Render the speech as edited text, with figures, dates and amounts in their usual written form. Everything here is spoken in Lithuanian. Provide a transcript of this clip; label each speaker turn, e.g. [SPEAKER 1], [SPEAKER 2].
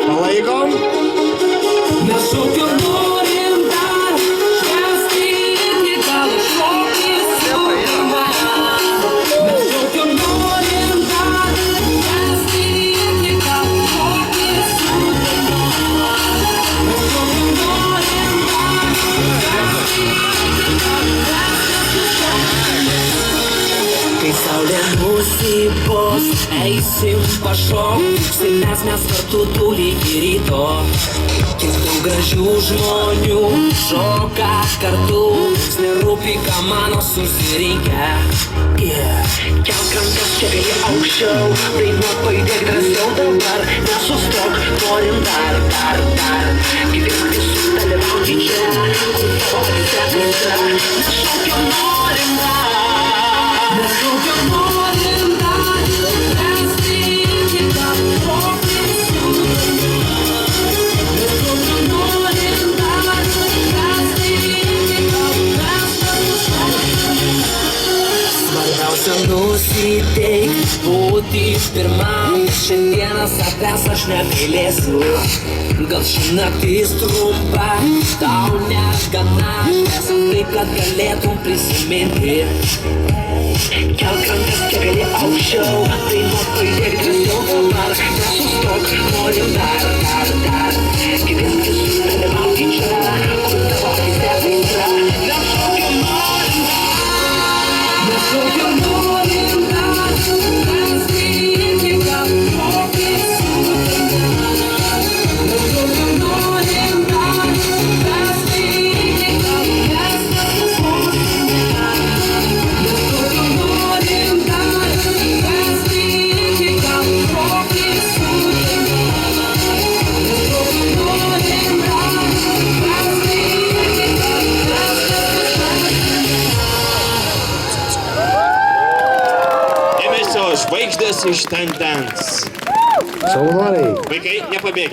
[SPEAKER 1] Palaikom.
[SPEAKER 2] Mes šūkiu norim dar švęsti iki galo šokį sūdimą. Mes šūkiu norim dar švęsti iki galo šokį sūdimą. Mes šūkiu norim dar švęsti iki galo kai saulė nusibos, eisim pašokti, mes kartu turi iki ryto. Kiek daug gražių žmonių šoka kartu, nerūpi, ką mano susirinkę. Kelk rankas, čia gali aukščiau, dainuok, pajudėk drąsiau dabar, nesustok, norim dar. Gyvėk visų dalyvauti čia, kur tavo akyse aistra, mes šokio norim dar. Mes šūkiu norim dar švęsti iki galo šokį sūdimą. Mes šūkiu norim dar švęsti iki galo šokį. Svarbiausia nusiteikt, būti pirmam. Šiandieną savęs aš negailėsiu. Gal ši naktis trumpa, tau negana. Esam taip, kad galėtum prisiminti. Kelk rankas, kiek gali aukščiau, dainuok, pajudėk drąsiau dabar, nesustok, norim dar. Gyvėk visų dalyvauti čia, kur tavo akyse aistra, mes šūkiu norim dar švęsti iki galo šokį sūdimą. Mes šūkiu norim dar švęsti iki galo sūdimą.
[SPEAKER 1] Dėmesio, žvaigždės iš Ten Dance.
[SPEAKER 3] Savanoriai.
[SPEAKER 1] Vaikai, nepabėgit.